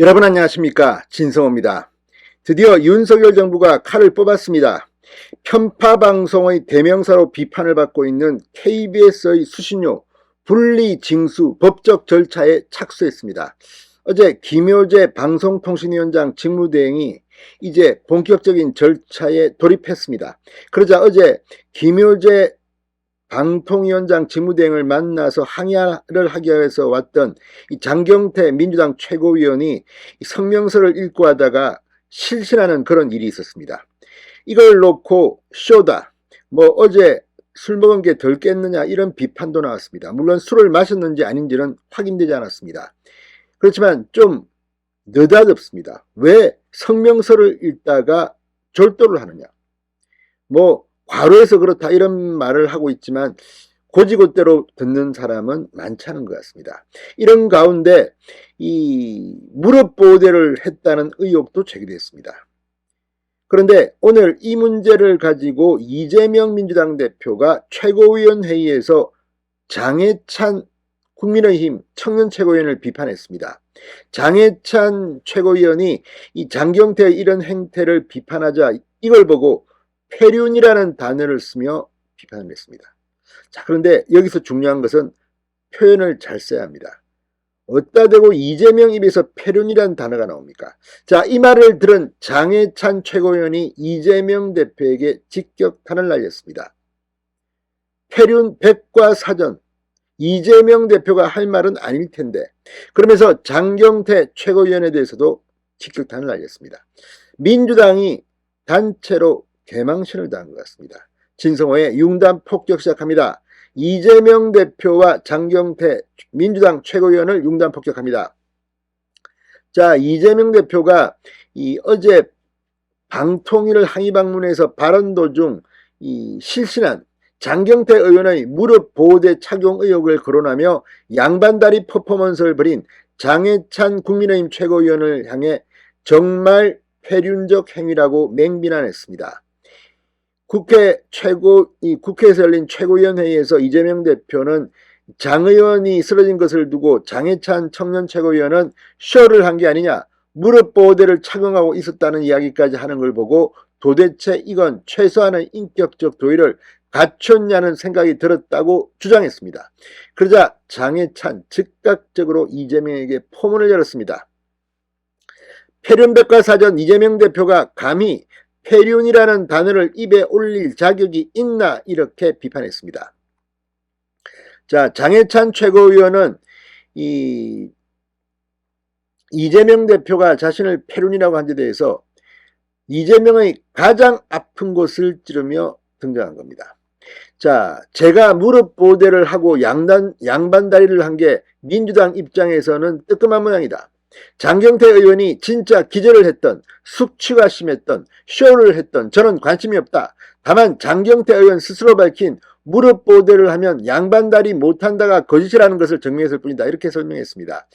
여러분 안녕하십니까, 진성호입니다. 드디어 윤석열 정부가 칼을 뽑았습니다. 편파방송의 대명사로 비판을 받고 있는 KBS의 수신료 분리 징수 법적 절차에 착수했습니다. 어제 김효재 방송통신위원장 직무대행이 이제 본격적인 절차에 돌입했습니다. 그러자 어제 김효재 방통위원장 직무대행을 만나서 항의를 하기 위해서 왔던 이 장경태 민주당 최고위원이 성명서를 읽고 하다가 실신하는 그런 일이 있었습니다. 이걸 놓고 쇼다, 어제 술 먹은 게 덜 깼느냐, 이런 비판도 나왔습니다. 물론 술을 마셨는지 아닌지는 확인되지 않았습니다. 그렇지만 좀 느닷없습니다. 왜 성명서를 읽다가 졸도를 하느냐. 과로해서 그렇다 이런 말을 하고 있지만 고지고대로 듣는 사람은 많지 않은 것 같습니다. 이런 가운데 이 무릎 보호대를 했다는 의혹도 제기됐습니다. 그런데 오늘 이 문제를 가지고 이재명 민주당 대표가 최고위원회의에서 장해찬 국민의힘 청년최고위원을 비판했습니다. 장해찬 최고위원이 이 장경태의 이런 행태를 비판하자 이걸 보고 폐륜이라는 단어를 쓰며 비판을 했습니다. 자, 그런데 여기서 중요한 것은 표현을 잘 써야 합니다. 어디다 대고 이재명 입에서 폐륜이라는 단어가 나옵니까? 자, 이 말을 들은 장해찬 최고위원이 이재명 대표에게 직격탄을 날렸습니다. 폐륜 백과사전, 이재명 대표가 할 말은 아닐 텐데, 그러면서 장경태 최고위원에 대해서도 직격탄을 날렸습니다. 민주당이 단체로 개망신을 당한 것 같습니다. 진성호의 융단 폭격 시작합니다. 이재명 대표와 장경태 민주당 최고위원을 융단 폭격합니다. 자, 이재명 대표가 어제 방통위를 항의 방문해서 발언 도중 실신한 장경태 의원의 무릎 보호대 착용 의혹을 거론하며 양반다리 퍼포먼스를 벌인 장해찬 국민의힘 최고위원을 향해 정말 폐륜적 행위라고 맹비난했습니다. 국회에서 열린 최고위원회의에서 이재명 대표는 장 의원이 쓰러진 것을 두고 장해찬 청년 최고위원은 쇼를 한 게 아니냐, 무릎 보호대를 착용하고 있었다는 이야기까지 하는 걸 보고 도대체 이건 최소한의 인격적 도의를 갖췄냐는 생각이 들었다고 주장했습니다. 그러자 장해찬 즉각적으로 이재명에게 포문을 열었습니다. 폐륜백과사전 이재명 대표가 감히 폐륜이라는 단어를 입에 올릴 자격이 있나, 이렇게 비판했습니다. 자, 장해찬 최고위원은 이재명 대표가 자신을 폐륜이라고 한 데 대해서 이재명의 가장 아픈 곳을 찌르며 등장한 겁니다. 자, 제가 무릎 보호대를 하고 양반다리를 한 게 민주당 입장에서는 뜨끔한 모양이다. 장경태 의원이 진짜 기절을 했던, 숙취가 심했던, 쇼를 했던 저는 관심이 없다. 다만 장경태 의원 스스로 밝힌 무릎 보호대를 하면 양반다리 못한다가 거짓이라는 것을 증명했을 뿐이다, 이렇게 설명했습니다.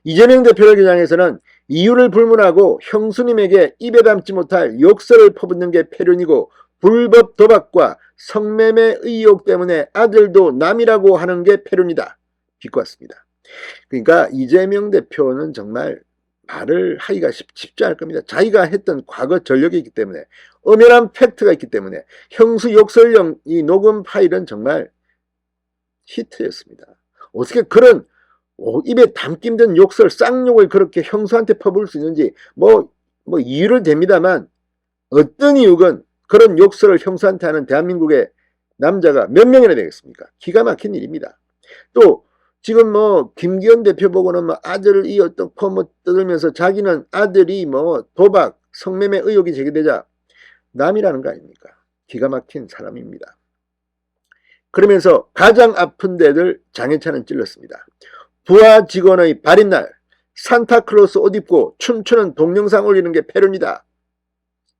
이재명 대표를 겨냥해서는 이유를 불문하고 형수님에게 입에 담지 못할 욕설을 퍼붓는 게 폐륜이고, 불법 도박과 성매매 의혹 때문에 아들도 남이라고 하는 게 폐륜이다, 비꼬았습니다. 그러니까 이재명 대표는 정말 말을 하기가 쉽지 않을 겁니다. 자기가 했던 과거 전력이 있기 때문에, 엄연한 팩트가 있기 때문에. 형수 욕설용 이 녹음 파일은 정말 히트였습니다. 어떻게 그런 입에 담기 힘든 욕설, 쌍욕을 그렇게 형수한테 퍼부을 수 있는지, 이유를 댑니다만, 어떤 이유건 그런 욕설을 형수한테 하는 대한민국의 남자가 몇 명이나 되겠습니까? 기가 막힌 일입니다. 또 지금 김기현 대표 보고는 아들이 어떻고 떠들면서 자기는 아들이 도박, 성매매 의혹이 제기되자 남이라는 거 아닙니까? 기가 막힌 사람입니다. 그러면서 가장 아픈 데를 장해찬은 찔렀습니다. 부하 직원의 발인날 산타클로스 옷 입고 춤추는 동영상 올리는 게 폐륜이다.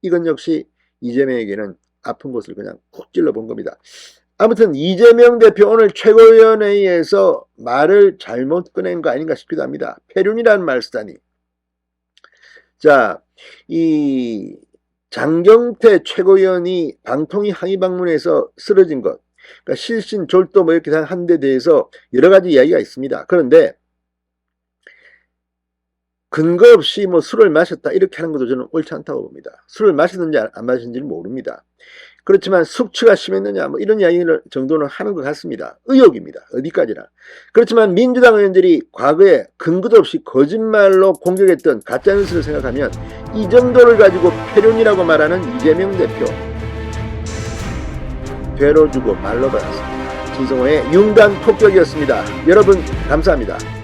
이건 역시 이재명에게는 아픈 곳을 그냥 콕 찔러본 겁니다. 아무튼 이재명 대표 오늘 최고위원회의에서 말을 잘못 꺼낸 거 아닌가 싶기도 합니다. 폐륜이라는 말 쓰다니. 자, 이 장경태 최고위원이 방통위 항의 방문에서 쓰러진 것, 그러니까 실신, 졸도 이렇게 한 데 대해서 여러 가지 이야기가 있습니다. 그런데 근거 없이 뭐 술을 마셨다 이렇게 하는 것도 저는 옳지 않다고 봅니다. 술을 마셨는지 안 마셨는지는 모릅니다. 그렇지만 숙취가 심했느냐 뭐 이런 이야기 정도는 하는 것 같습니다. 의혹입니다. 어디까지나. 그렇지만 민주당 의원들이 과거에 근거도 없이 거짓말로 공격했던 가짜뉴스를 생각하면 이 정도를 가지고 패륜이라고 말하는 이재명 대표 배로 주고 말로 받았습니다. 진성호의 융단 폭격이었습니다. 여러분 감사합니다.